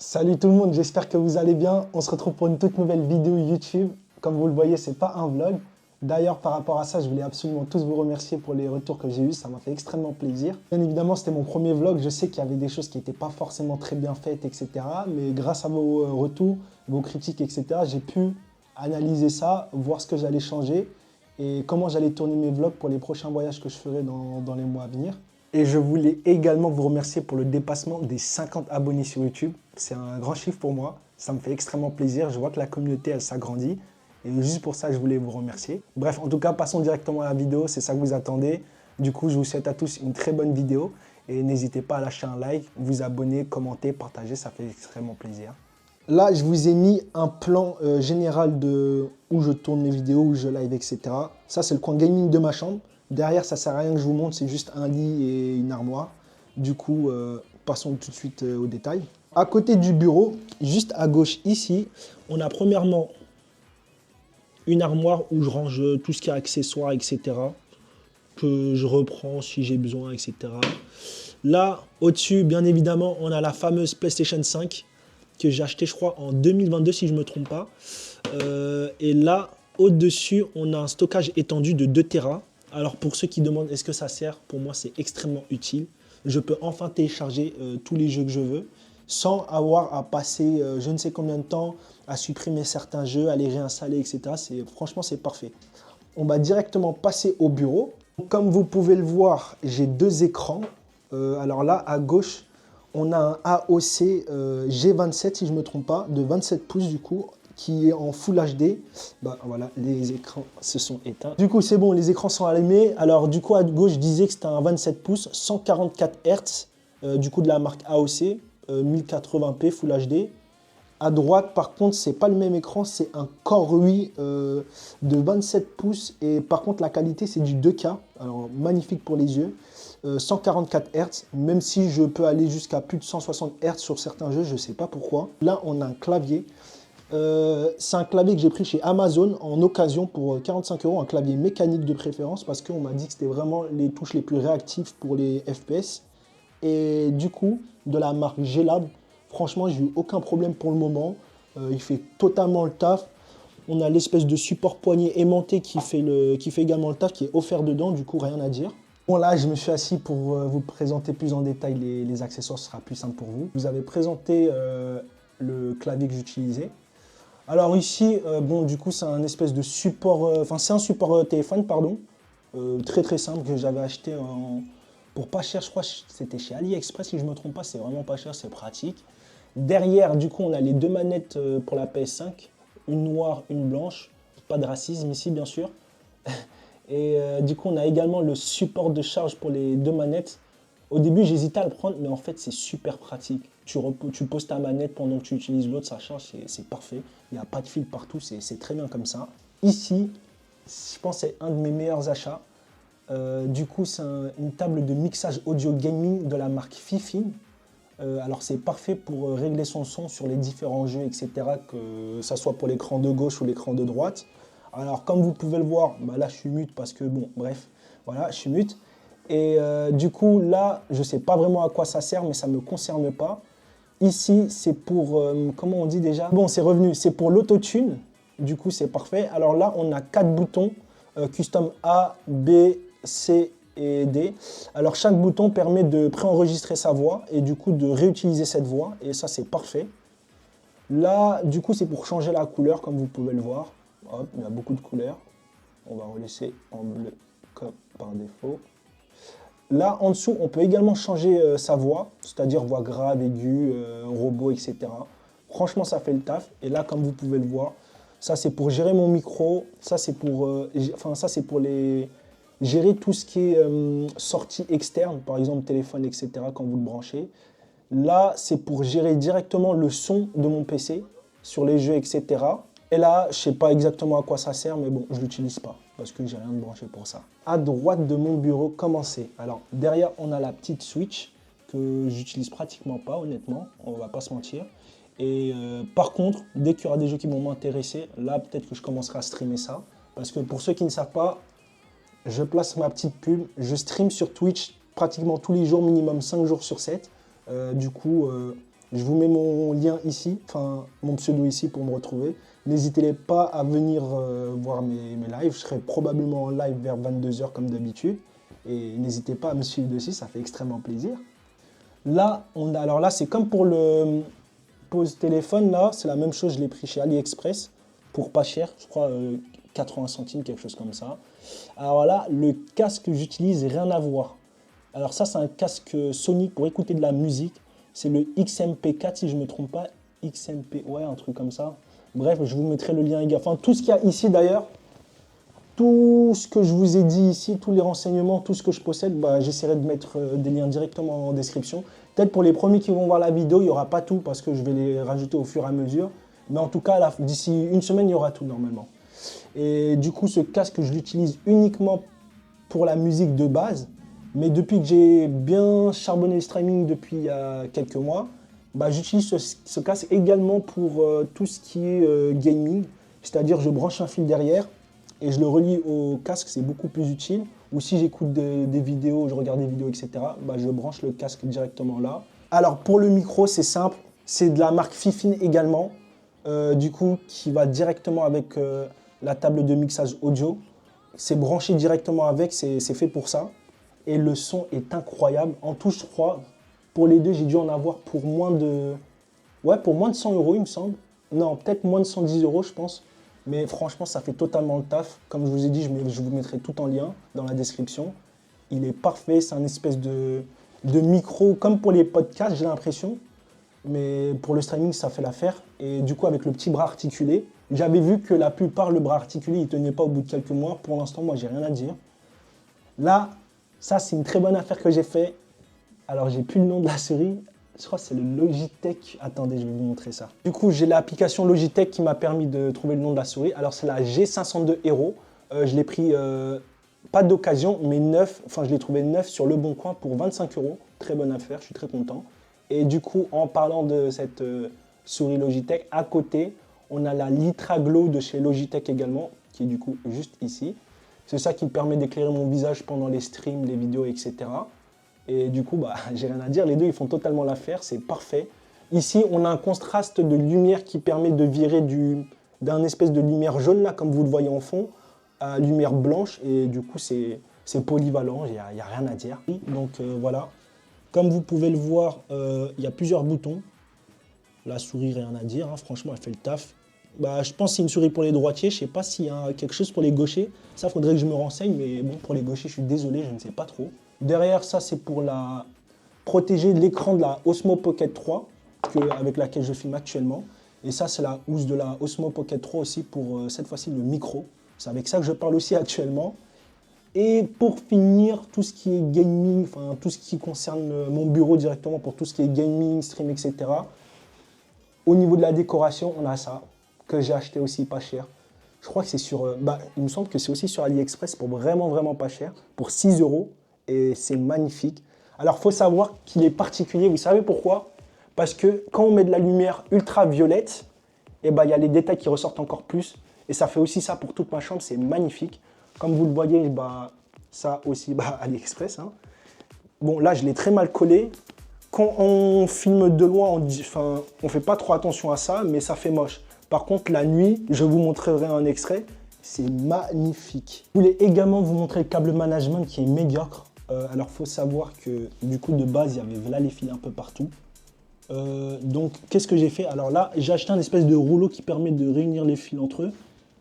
Salut tout le monde, j'espère que vous allez bien. On se retrouve pour une toute nouvelle vidéo YouTube. Comme vous le voyez, c'est pas un vlog. D'ailleurs, par rapport à ça, je voulais absolument tous vous remercier pour les retours que j'ai eus. Ça m'a fait extrêmement plaisir. Bien évidemment, c'était mon premier vlog. Je sais qu'il y avait des choses qui n'étaient pas forcément très bien faites, etc. Mais grâce à vos retours, vos critiques, etc., j'ai pu analyser ça, voir ce que j'allais changer et comment j'allais tourner mes vlogs pour les prochains voyages que je ferai dans les mois à venir. Et je voulais également vous remercier pour le dépassement des 50 abonnés sur YouTube. C'est un grand chiffre pour moi. Ça me fait extrêmement plaisir. Je vois que la communauté, elle s'agrandit. Et juste pour ça, je voulais vous remercier. Bref, en tout cas, passons directement à la vidéo. C'est ça que vous attendez. Du coup, je vous souhaite à tous une très bonne vidéo. Et n'hésitez pas à lâcher un like, vous abonner, commenter, partager. Ça fait extrêmement plaisir. Là, je vous ai mis un plan général de où je tourne mes vidéos, où je live, etc. Ça, c'est le coin gaming de ma chambre. Derrière, ça ne sert à rien que je vous montre, c'est juste un lit et une armoire. Du coup, passons tout de suite aux détails. À côté du bureau, juste à gauche ici, on a premièrement une armoire où je range tout ce qui est accessoires, etc. Que je reprends si j'ai besoin, etc. Là, au-dessus, bien évidemment, on a la fameuse PlayStation 5 que j'ai acheté, je crois, en 2022, si je ne me trompe pas. Et là, au-dessus, on a un stockage étendu de 2 Tera. Alors, pour ceux qui demandent est-ce que ça sert, pour moi, c'est extrêmement utile. Je peux enfin télécharger tous les jeux que je veux sans avoir à passer je ne sais combien de temps à supprimer certains jeux, à les réinstaller, etc. Franchement, c'est parfait. On va directement passer au bureau. Comme vous pouvez le voir, j'ai 2 écrans. Alors là, à gauche, on a un AOC G27, si je ne me trompe pas, de 27 pouces du coup, qui est en Full HD. Bah, voilà, les écrans se sont éteints. Du coup, c'est bon, les écrans sont allumés. Alors du coup, à gauche, je disais que c'était un 27 pouces, 144 Hz, du coup de la marque AOC, 1080p Full HD. À droite, par contre, c'est pas le même écran, c'est un Core i de 27 pouces. Et par contre, la qualité, c'est du 2K. Alors, magnifique pour les yeux. 144 Hz, même si je peux aller jusqu'à plus de 160 Hz sur certains jeux, je ne sais pas pourquoi. Là, on a un clavier. C'est un clavier que j'ai pris chez Amazon en occasion pour 45 €, un clavier mécanique de préférence, parce qu'on m'a dit que c'était vraiment les touches les plus réactives pour les FPS. Et du coup, de la marque G-Lab, franchement, j'ai eu aucun problème pour le moment. Il fait totalement le taf. On a l'espèce de support poignet aimanté qui fait également le taf, qui est offert dedans, du coup, rien à dire. Bon, là, je me suis assis pour vous présenter plus en détail les accessoires, ce sera plus simple pour vous. Vous avez présenté le clavier que j'utilisais. Alors ici, bon, du coup, c'est un espèce de support, c'est un support téléphone, pardon, très très simple que j'avais acheté pour pas cher, je crois que c'était chez AliExpress, si je ne me trompe pas, c'est vraiment pas cher, c'est pratique. Derrière, du coup, on a les 2 manettes pour la PS5, une noire, une blanche, pas de racisme ici, bien sûr. Et du coup, on a également le support de charge pour les 2 manettes. Au début, j'hésitais à le prendre, mais en fait, c'est super pratique. Tu poses ta manette pendant que tu utilises l'autre, ça charge, c'est parfait. Il n'y a pas de fil partout, c'est très bien comme ça. Ici, je pense que c'est un de mes meilleurs achats. Du coup, c'est une table de mixage audio gaming de la marque Fifi. Alors, c'est parfait pour régler son son sur les différents jeux, etc., que ça soit pour l'écran de gauche ou l'écran de droite. Alors, comme vous pouvez le voir, bah là, je suis mute parce que, bon, bref, voilà, je suis mute. Et du coup, là, je ne sais pas vraiment à quoi ça sert, mais ça ne me concerne pas. Ici, c'est pour, comment on dit déjà? Bon, c'est revenu, c'est pour l'autotune. Du coup, c'est parfait. Alors là, on a 4 boutons, custom A, B, C et D. Alors, chaque bouton permet de préenregistrer sa voix et du coup, de réutiliser cette voix. Et ça, c'est parfait. Là, du coup, c'est pour changer la couleur, comme vous pouvez le voir. Hop, il y a beaucoup de couleurs. On va relaisser en bleu comme par défaut. Là, en dessous, on peut également changer sa voix, c'est-à-dire voix grave, aiguë, robot, etc. Franchement, ça fait le taf. Et là, comme vous pouvez le voir, ça, c'est pour gérer mon micro. Ça, c'est pour, gérer tout ce qui est sortie externe, par exemple téléphone, etc., quand vous le branchez. Là, c'est pour gérer directement le son de mon PC sur les jeux, etc. Et là, je ne sais pas exactement à quoi ça sert, mais bon, je ne l'utilise pas parce que j'ai rien de branché pour ça. À droite de mon bureau, commencez. Alors, derrière, on a la petite Switch que j'utilise pratiquement pas, honnêtement. On va pas se mentir. Et par contre, dès qu'il y aura des jeux qui vont m'intéresser, là, peut-être que je commencerai à streamer ça. Parce que pour ceux qui ne savent pas, je place ma petite pub. Je stream sur Twitch pratiquement tous les jours, minimum 5 jours sur 7. Du coup, Je vous mets mon lien ici, enfin mon pseudo ici pour me retrouver. N'hésitez pas à venir voir mes lives. Je serai probablement en live vers 22 h comme d'habitude. Et n'hésitez pas à me suivre dessus, ça fait extrêmement plaisir. Là, alors là, c'est comme pour le pose téléphone, là, c'est la même chose, je l'ai pris chez AliExpress pour pas cher, je crois 80 centimes, quelque chose comme ça. Alors là, le casque que j'utilise, rien à voir. Alors ça, c'est un casque Sony pour écouter de la musique. C'est le XMP4, si je ne me trompe pas. XMP, ouais, un truc comme ça. Bref, je vous mettrai le lien également. Enfin, tout ce qu'il y a ici d'ailleurs, tout ce que je vous ai dit ici, tous les renseignements, tout ce que je possède, bah, j'essaierai de mettre des liens directement en description. Peut-être pour les premiers qui vont voir la vidéo, il n'y aura pas tout parce que je vais les rajouter au fur et à mesure. Mais en tout cas, d'ici une semaine, il y aura tout normalement. Et du coup, ce casque, je l'utilise uniquement pour la musique de base. Mais depuis que j'ai bien charbonné le streaming depuis il y a quelques mois, bah, j'utilise ce casque également pour tout ce qui est gaming. C'est-à-dire, je branche un fil derrière et je le relie au casque, c'est beaucoup plus utile. Ou si j'écoute des vidéos, je regarde des vidéos, etc., bah, je branche le casque directement là. Alors, pour le micro, c'est simple. C'est de la marque Fifine également. Du coup, qui va directement avec la table de mixage audio. C'est branché directement avec, c'est fait pour ça. Et le son est incroyable. En tout, je crois, pour les deux, j'ai dû en avoir pour moins de... Ouais, pour moins de 100 €, il me semble. Non, peut-être moins de 110 €, je pense. Mais franchement, ça fait totalement le taf. Comme je vous ai dit, je vous mettrai tout en lien dans la description. Il est parfait. C'est un espèce de micro, comme pour les podcasts, j'ai l'impression. Mais pour le streaming, ça fait l'affaire. Et du coup, avec le petit bras articulé, j'avais vu que la plupart, le bras articulé, il ne tenait pas au bout de quelques mois. Pour l'instant, moi, j'ai rien à dire. Là, ça, c'est une très bonne affaire que j'ai fait. Alors, j'ai plus le nom de la souris. Je crois que c'est le Logitech. Attendez, je vais vous montrer ça. Du coup, j'ai l'application Logitech qui m'a permis de trouver le nom de la souris. Alors, c'est la G502 Hero. Je l'ai pris, pas d'occasion, mais neuf. Enfin, je l'ai trouvé neuf sur Le Bon Coin pour 25 €. Très bonne affaire, je suis très content. Et du coup, en parlant de cette souris Logitech, à côté, on a la Litra Glow de chez Logitech également, qui est du coup juste ici. C'est ça qui me permet d'éclairer mon visage pendant les streams, les vidéos, etc. Et du coup, bah, j'ai rien à dire. Les deux, ils font totalement l'affaire. C'est parfait. Ici, on a un contraste de lumière qui permet de virer d'un espèce de lumière jaune, là, comme vous le voyez en fond, à lumière blanche. Et du coup, c'est polyvalent. Il n'y a rien à dire. Donc, voilà. Comme vous pouvez le voir, il y a plusieurs boutons. La souris, rien à dire. Hein. Franchement, elle fait le taf. Bah, je pense que c'est une souris pour les droitiers. Je ne sais pas s'il y a quelque chose pour les gauchers. Ça, il faudrait que je me renseigne. Mais bon, pour les gauchers, je suis désolé, je ne sais pas trop. Derrière, ça, c'est pour protéger l'écran de la Osmo Pocket 3, avec laquelle je filme actuellement. Et ça, c'est la housse de la Osmo Pocket 3 aussi pour, cette fois-ci, le micro. C'est avec ça que je parle aussi actuellement. Et pour finir, tout ce qui est gaming, enfin, tout ce qui concerne mon bureau directement, pour tout ce qui est gaming, stream, etc. Au niveau de la décoration, on a ça, que j'ai acheté aussi pas cher. Je crois que c'est sur... il me semble que c'est aussi sur AliExpress pour vraiment, vraiment pas cher, pour 6 €. Et c'est magnifique. Alors, il faut savoir qu'il est particulier. Vous savez pourquoi? Parce que quand on met de la lumière ultraviolette, eh ben, il y a les détails qui ressortent encore plus. Et ça fait aussi ça pour toute ma chambre. C'est magnifique. Comme vous le voyez, bah, ça aussi, bah, AliExpress. Hein. Bon, là, je l'ai très mal collé. Quand on filme de loin, on ne fait pas trop attention à ça, mais ça fait moche. Par contre, la nuit, je vous montrerai un extrait. C'est magnifique. Je voulais également vous montrer le câble management qui est médiocre. Alors, il faut savoir que du coup, de base, il y avait là les fils un peu partout. Donc, qu'est-ce que j'ai fait? Alors là, j'ai acheté un espèce de rouleau qui permet de réunir les fils entre eux.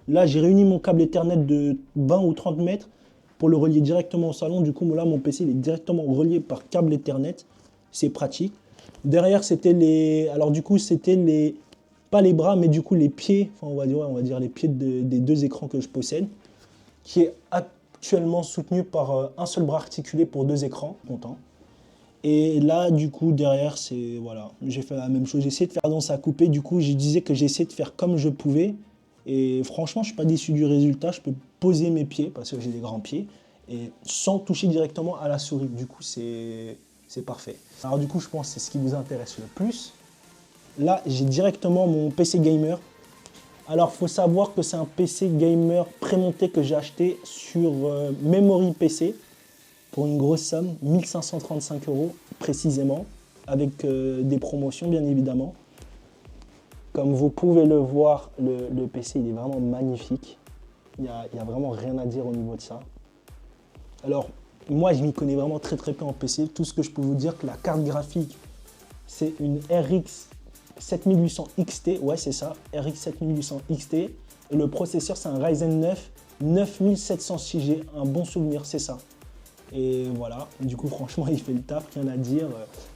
Là, j'ai réuni mon câble Ethernet de 20 ou 30 mètres pour le relier directement au salon. Du coup, là, mon PC il est directement relié par câble Ethernet. C'est pratique. Derrière, c'était les... Alors, du coup, c'était les... Pas les bras, mais du coup, les pieds. Enfin, on va dire les pieds des deux écrans que je possède. Qui est actuellement soutenu par un seul bras articulé pour deux écrans. Content. Et là, du coup, derrière, c'est... Voilà. J'ai fait la même chose. J'ai essayé de faire dans sa coupée. Du coup, je disais que j'ai essayé de faire comme je pouvais. Et franchement, je ne suis pas déçu du résultat. Je peux poser mes pieds, parce que j'ai des grands pieds, et sans toucher directement à la souris. Du coup, c'est parfait. Alors du coup, je pense que c'est ce qui vous intéresse le plus. Là, j'ai directement mon PC gamer. Alors, il faut savoir que c'est un PC gamer prémonté que j'ai acheté sur Memory PC pour une grosse somme, 1535 € précisément. avec des promotions, bien évidemment. Comme vous pouvez le voir, le PC, il est vraiment magnifique. Il n'y a vraiment rien à dire au niveau de ça. Alors, moi, je m'y connais vraiment très peu en PC. Tout ce que je peux vous dire, que la carte graphique, c'est une RX 7800 XT. Ouais, c'est ça, RX 7800 XT. Et le processeur, c'est un Ryzen 9 9706G. Un bon souvenir, c'est ça. Et voilà, du coup, franchement, il fait le taf, rien à dire.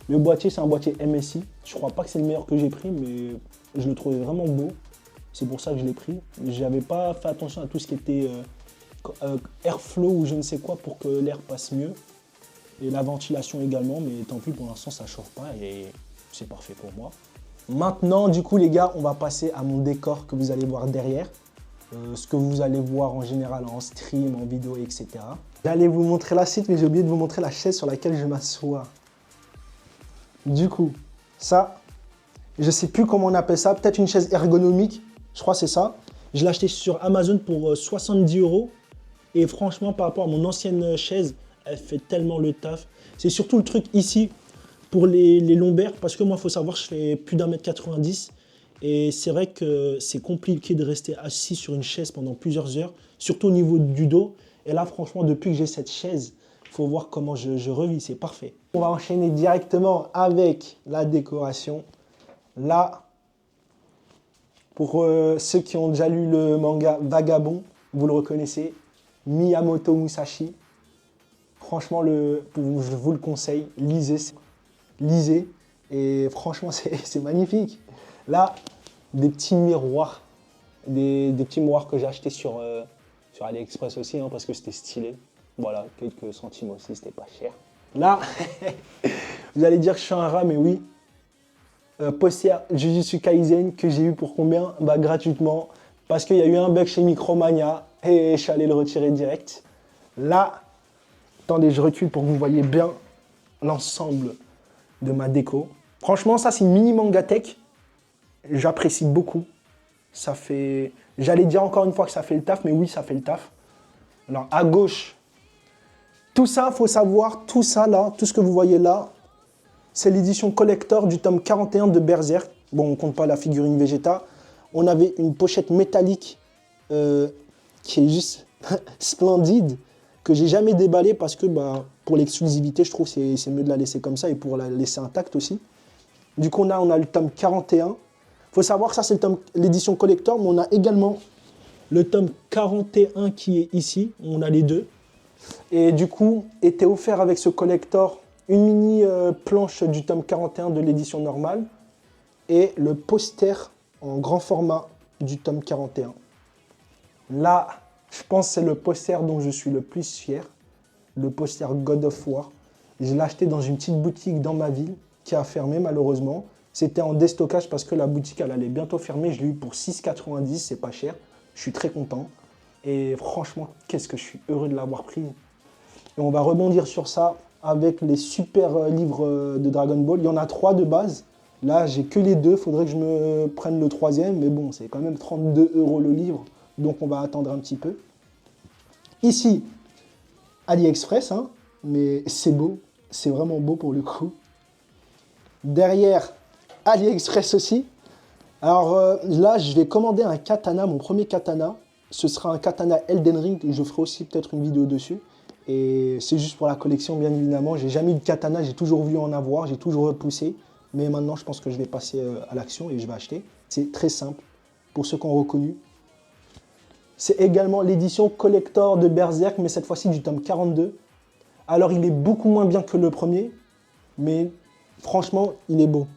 Le boîtier, c'est un boîtier MSI. Je crois pas que c'est le meilleur que j'ai pris, mais je le trouvais vraiment beau. C'est pour ça que je l'ai pris. J'avais pas fait attention à tout ce qui était airflow ou je ne sais quoi pour que l'air passe mieux. Et la ventilation également, mais tant pis, pour l'instant, ça chauffe pas et c'est parfait pour moi. Maintenant, du coup, les gars, on va passer à mon décor que vous allez voir derrière. Ce que vous allez voir en général en stream, en vidéo, etc. J'allais vous montrer la suite, mais j'ai oublié de vous montrer la chaise sur laquelle je m'assois. Du coup, ça, je sais plus comment on appelle ça, peut-être une chaise ergonomique, je crois que c'est ça. Je l'ai acheté sur Amazon pour 70 €. Et franchement, par rapport à mon ancienne chaise, elle fait tellement le taf. C'est surtout le truc ici pour les lombaires, parce que moi, il faut savoir, je fais plus d'1,90 m. Et c'est vrai que c'est compliqué de rester assis sur une chaise pendant plusieurs heures, surtout au niveau du dos. Et là, franchement, depuis que j'ai cette chaise, il faut voir comment je revis, c'est parfait. On va enchaîner directement avec la décoration. Là, pour ceux qui ont déjà lu le manga Vagabond, vous le reconnaissez, Miyamoto Musashi. Franchement, je vous le conseille, lisez. Et franchement, c'est magnifique. Là, des petits miroirs, des petits miroirs que j'ai achetés sur AliExpress aussi, hein, parce que c'était stylé. Voilà, quelques centimes aussi, c'était pas cher. Là, vous allez dire que je suis un rat, mais oui. Poster Jujutsu Kaisen que j'ai eu pour combien? Bah gratuitement, parce qu'il y a eu un bug chez Micromania et je suis allé le retirer direct. Là, attendez, je recule pour que vous voyez bien l'ensemble de ma déco. Franchement, ça c'est une mini manga tech. J'apprécie beaucoup. Ça fait... J'allais dire encore une fois que ça fait le taf, mais oui, ça fait le taf. Alors, à gauche, tout ça, il faut savoir, tout ça là, tout ce que vous voyez là, c'est l'édition collector du tome 41 de Berserk. Bon, on ne compte pas la figurine Vegeta. On avait une pochette métallique qui est juste splendide, que j'ai jamais déballée parce que bah, pour l'exclusivité, je trouve que c'est mieux de la laisser comme ça et pour la laisser intacte aussi. Du coup, on a le tome 41. Il faut savoir que ça, c'est l'édition collector, mais on a également le tome 41 qui est ici. On a les deux. Et du coup, était offert avec ce collector une mini planche du tome 41 de l'édition normale et le poster en grand format du tome 41. Là, je pense que c'est le poster dont je suis le plus fier, le poster God of War. Je l'ai acheté dans une petite boutique dans ma ville qui a fermé malheureusement. C'était en déstockage parce que la boutique elle allait bientôt fermer. Je l'ai eu pour 6,90 €, c'est pas cher. Je suis très content. Et franchement, qu'est-ce que je suis heureux de l'avoir pris. Et on va rebondir sur ça avec les super livres de Dragon Ball. Il y en a 3 de base. Là, j'ai que les 2. Il faudrait que je me prenne le 3e. Mais bon, c'est quand même 32 € le livre. Donc, on va attendre un petit peu. Ici, AliExpress. Hein, mais c'est beau. C'est vraiment beau pour le coup. Derrière, AliExpress aussi. Alors là, je vais commander un katana, mon premier katana. Ce sera un katana Elden Ring. Je ferai aussi peut-être une vidéo dessus. Et c'est juste pour la collection, bien évidemment. J'ai jamais eu de katana, j'ai toujours voulu en avoir, j'ai toujours repoussé. Mais maintenant, je pense que je vais passer à l'action et je vais acheter. C'est très simple, pour ceux qui ont reconnu. C'est également l'édition collector de Berserk, mais cette fois-ci du tome 42. Alors, il est beaucoup moins bien que le premier, mais franchement, il est beau.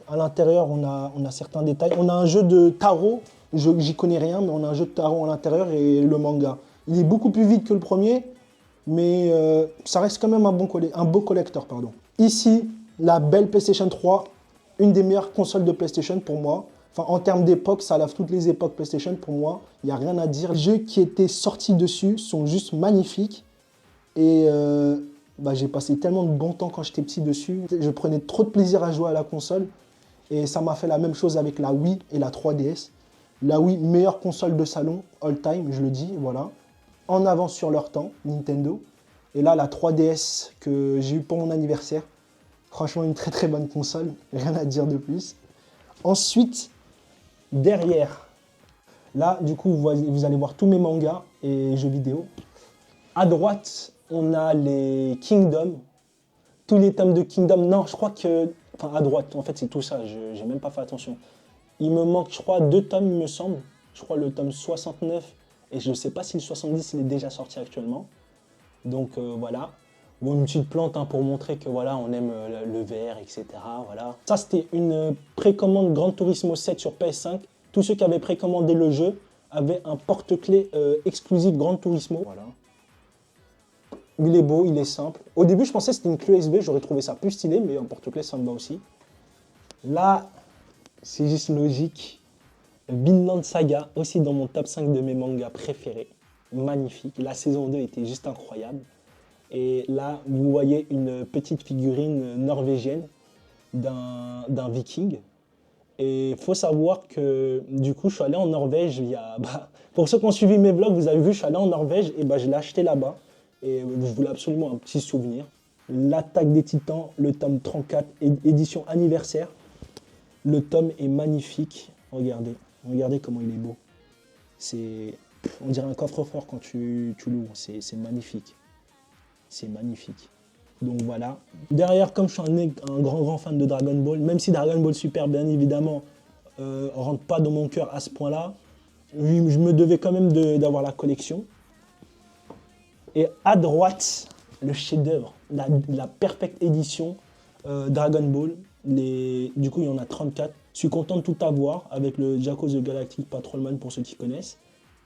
À l'intérieur, on a certains détails. On a un jeu de tarot, j'y connais rien, mais on a un jeu de tarot à l'intérieur et le manga. Il est beaucoup plus vite que le premier, mais ça reste quand même un beau collector. Pardon. Ici, la belle PlayStation 3, une des meilleures consoles de PlayStation pour moi. Enfin, en termes d'époque, ça lave toutes les époques PlayStation pour moi. Il n'y a rien à dire. Les jeux qui étaient sortis dessus sont juste magnifiques. Et bah, j'ai passé tellement de bon temps quand j'étais petit dessus. Je prenais trop de plaisir à jouer à la console. Et ça m'a fait la même chose avec la Wii et la 3DS. La Wii, meilleure console de salon, all time, je le dis, voilà. En avance sur leur temps, Nintendo. Et là, la 3DS que j'ai eue pour mon anniversaire. Franchement, une très très bonne console, rien à dire de plus. Ensuite, derrière, là, du coup, vous allez voir tous mes mangas et jeux vidéo. À droite, on a les Kingdom, tous les tomes de Kingdom. Non, je crois que... Enfin, à droite, en fait, c'est tout ça, j'ai même pas fait attention. Il me manque, je crois, 2 tomes, il me semble. Je crois le tome 69, et je ne sais pas si le 70, il est déjà sorti actuellement. Donc, voilà. Bon, une petite plante hein, pour montrer que voilà, on aime le vert, etc. Voilà. Ça, c'était une précommande Gran Turismo 7 sur PS5. Tous ceux qui avaient précommandé le jeu avaient un porte-clés exclusif Gran Turismo. Voilà. Il est beau, il est simple. Au début, je pensais que c'était une clé USB, j'aurais trouvé ça plus stylé, mais en porte-clés, ça me va aussi. Là, c'est juste logique. Vinland Saga, aussi dans mon top 5 de mes mangas préférés. Magnifique. La saison 2 était juste incroyable. Et là, vous voyez une petite figurine norvégienne d'un viking. Et il faut savoir que du coup, je suis allé en Norvège pour ceux qui ont suivi mes vlogs, vous avez vu, je suis allé en Norvège et je l'ai acheté là-bas. Et je voulais absolument un petit souvenir. L'Attaque des Titans, le tome 34, édition anniversaire. Le tome est magnifique. Regardez, regardez comment il est beau. On dirait un coffre-fort quand tu l'ouvres, c'est magnifique. C'est magnifique. Donc voilà. Derrière, comme je suis un grand fan de Dragon Ball, même si Dragon Ball Super, bien évidemment, rentre pas dans mon cœur à ce point-là, je me devais quand même d'avoir la collection. Et à droite, le chef-d'œuvre, la perfecte édition Dragon Ball. Du coup, il y en a 34. Je suis content de tout avoir avec le Jaco the Galactic Patrolman pour ceux qui connaissent.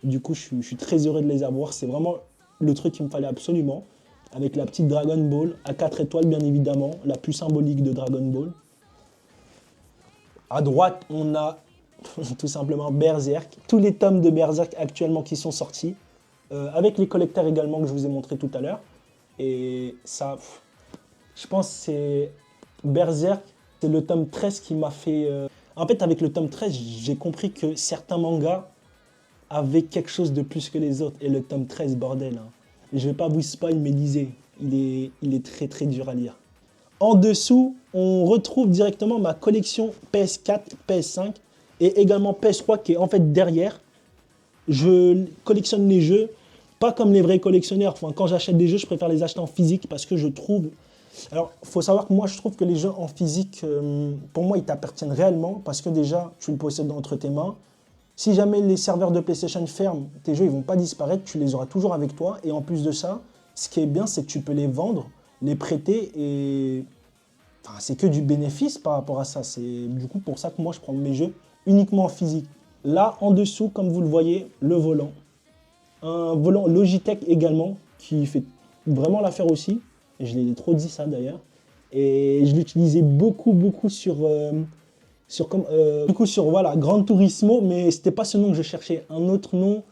Du coup, je suis très heureux de les avoir. C'est vraiment le truc qu'il me fallait absolument. Avec la petite Dragon Ball à 4 étoiles, bien évidemment, la plus symbolique de Dragon Ball. À droite, on a tout simplement Berserk. Tous les tomes de Berserk actuellement qui sont sortis. Avec les collecteurs également que je vous ai montré tout à l'heure. Et ça, je pense que c'est Berserk, c'est le tome 13 qui m'a fait... En fait, avec le tome 13, j'ai compris que certains mangas avaient quelque chose de plus que les autres. Et le tome 13, bordel, hein. Je ne vais pas vous spoil, mais lisez. Il est très très dur à lire. En dessous, on retrouve directement ma collection PS4, PS5 et également PS3 qui est en fait derrière. Je collectionne les jeux, pas comme les vrais collectionneurs. Enfin, quand j'achète des jeux, je préfère les acheter en physique parce que je trouve... Alors, il faut savoir que moi, je trouve que les jeux en physique, pour moi, ils t'appartiennent réellement parce que déjà, tu le possèdes entre tes mains. Si jamais les serveurs de PlayStation ferment, tes jeux ne vont pas disparaître, tu les auras toujours avec toi. Et en plus de ça, ce qui est bien, c'est que tu peux les vendre, les prêter et... Enfin, c'est que du bénéfice par rapport à ça. C'est du coup pour ça que moi, je prends mes jeux uniquement en physique. Là, en dessous, comme vous le voyez, le volant. Un volant Logitech également, qui fait vraiment l'affaire aussi. Je l'ai trop dit ça d'ailleurs. Et je l'utilisais beaucoup sur... voilà, Gran Turismo, mais c'était pas ce nom que je cherchais. Un autre nom,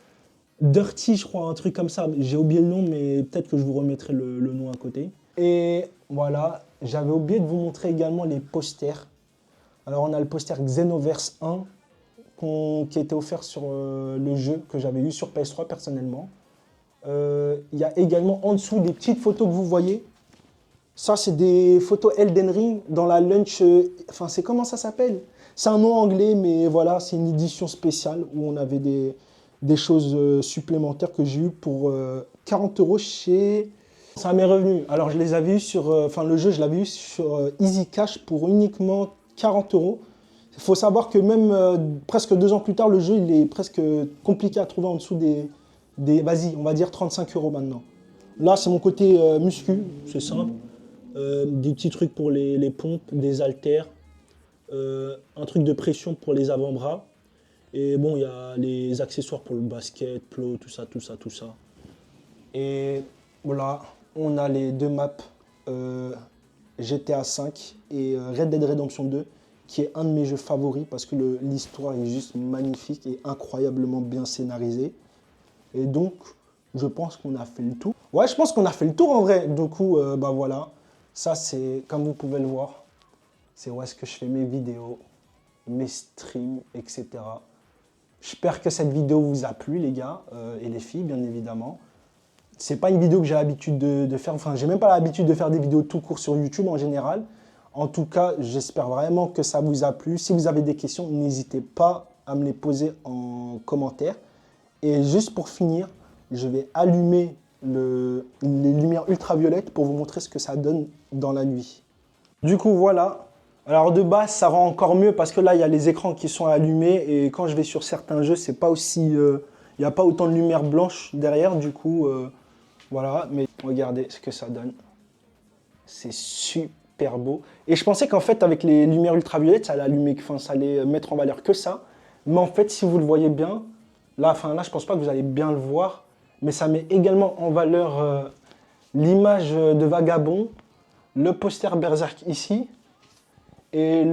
Dirty, je crois, un truc comme ça. J'ai oublié le nom, mais peut-être que je vous remettrai le nom à côté. Et voilà, j'avais oublié de vous montrer également les posters. Alors, on a le poster Xenoverse 1, qui a été offert sur le jeu que j'avais eu sur PS3 personnellement. Il y a également en dessous des petites photos que vous voyez. Ça, c'est des photos Elden Ring dans la lunch... Enfin, c'est comment ça s'appelle? C'est un nom anglais, mais voilà, c'est une édition spéciale où on avait des choses supplémentaires que j'ai eu pour 40 € chez... Ça m'est revenu. Alors, je les avais eu sur... Enfin, le jeu, je l'avais eu sur Easy Cash pour uniquement 40 €. Il faut savoir que même presque 2 ans plus tard, le jeu, il est presque compliqué à trouver en dessous des vas-y, on va dire 35 € maintenant. Là, c'est mon côté muscu, c'est simple. Des petits trucs pour les pompes, des haltères, un truc de pression pour les avant-bras. Et bon, il y a les accessoires pour le basket, plo, tout ça. Et voilà, on a les 2 maps GTA V et Red Dead Redemption 2, qui est un de mes jeux favoris parce que l'histoire est juste magnifique et incroyablement bien scénarisée. Et donc, je pense qu'on a fait le tour. Ouais, je pense qu'on a fait le tour en vrai. Du coup, bah voilà. Ça, c'est, comme vous pouvez le voir, c'est où est-ce que je fais mes vidéos, mes streams, etc. J'espère que cette vidéo vous a plu, les gars, et les filles, bien évidemment. C'est pas une vidéo que j'ai l'habitude de faire. Enfin, j'ai même pas l'habitude de faire des vidéos tout court sur YouTube en général. En tout cas, j'espère vraiment que ça vous a plu. Si vous avez des questions, n'hésitez pas à me les poser en commentaire. Et juste pour finir, je vais allumer les lumières ultraviolettes pour vous montrer ce que ça donne dans la nuit. Du coup, voilà. Alors de base, ça rend encore mieux parce que là, il y a les écrans qui sont allumés et quand je vais sur certains jeux, c'est pas aussi, il n'y a pas autant de lumière blanche derrière. Du coup, voilà. Mais regardez ce que ça donne. C'est super beau. Et je pensais qu'en fait, avec les lumières ultraviolettes, ça allait allumer, enfin, ça allait mettre en valeur que ça. Mais en fait, si vous le voyez bien, là, je pense pas que vous allez bien le voir, mais ça met également en valeur l'image de Vagabond, le poster Berserk ici, et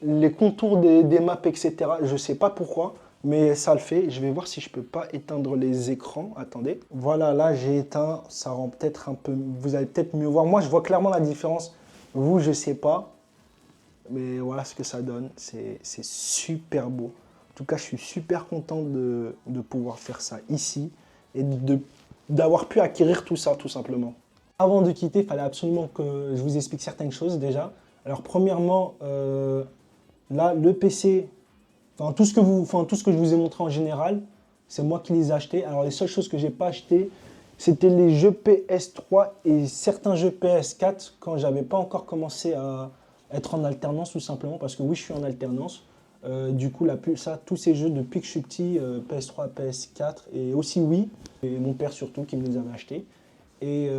les contours des maps, etc. Je sais pas pourquoi, mais ça le fait. Je vais voir si je peux pas éteindre les écrans. Attendez. Voilà, là j'ai éteint. Ça rend peut-être un peu... Vous allez peut-être mieux voir. Moi, je vois clairement la différence. Vous, je sais pas. Mais voilà ce que ça donne. C'est super beau. En tout cas, je suis super content de pouvoir faire ça ici et d'avoir pu acquérir tout ça, tout simplement. Avant de quitter, il fallait absolument que je vous explique certaines choses déjà. Alors premièrement, là, le PC, tout ce que je vous ai montré en général, c'est moi qui les ai achetés. Alors les seules choses que je n'ai pas achetées, c'était les jeux PS3 et certains jeux PS4 quand j'avais pas encore commencé à être en alternance tout simplement. Parce que oui, je suis en alternance. Du coup, tous ces jeux depuis que je suis petit, PS3, PS4 et aussi oui, et mon père surtout qui me les avait achetés. Et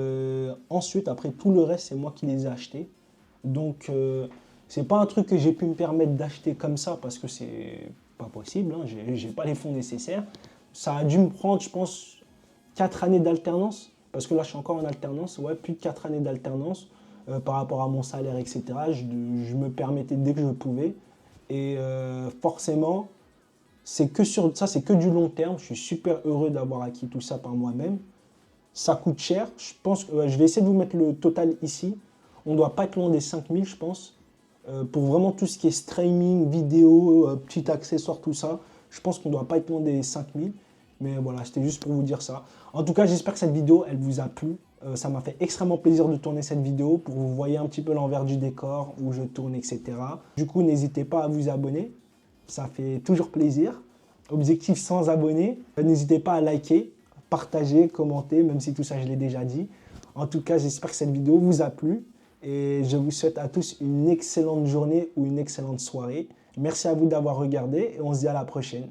ensuite, après tout le reste, c'est moi qui les ai achetés. Donc, c'est pas un truc que j'ai pu me permettre d'acheter comme ça parce que c'est pas possible, hein, j'ai pas les fonds nécessaires. Ça a dû me prendre, je pense, 4 années d'alternance parce que là, je suis encore en alternance, ouais, plus de 4 années d'alternance par rapport à mon salaire, etc. Je me permettais dès que je pouvais. Et forcément, c'est que du long terme. Je suis super heureux d'avoir acquis tout ça par moi-même. Ça coûte cher. Je pense que je vais essayer de vous mettre le total ici. On ne doit pas être loin des 5000, je pense. Pour vraiment tout ce qui est streaming, vidéo, petits accessoires, tout ça, je pense qu'on ne doit pas être loin des 5000. Mais voilà, c'était juste pour vous dire ça. En tout cas, j'espère que cette vidéo, elle vous a plu. Ça m'a fait extrêmement plaisir de tourner cette vidéo pour que vous voyez un petit peu l'envers du décor, où je tourne, etc. Du coup, n'hésitez pas à vous abonner. Ça fait toujours plaisir. Objectif 100 abonnés. N'hésitez pas à liker, partager, commenter, même si tout ça, je l'ai déjà dit. En tout cas, j'espère que cette vidéo vous a plu. Et je vous souhaite à tous une excellente journée ou une excellente soirée. Merci à vous d'avoir regardé et on se dit à la prochaine.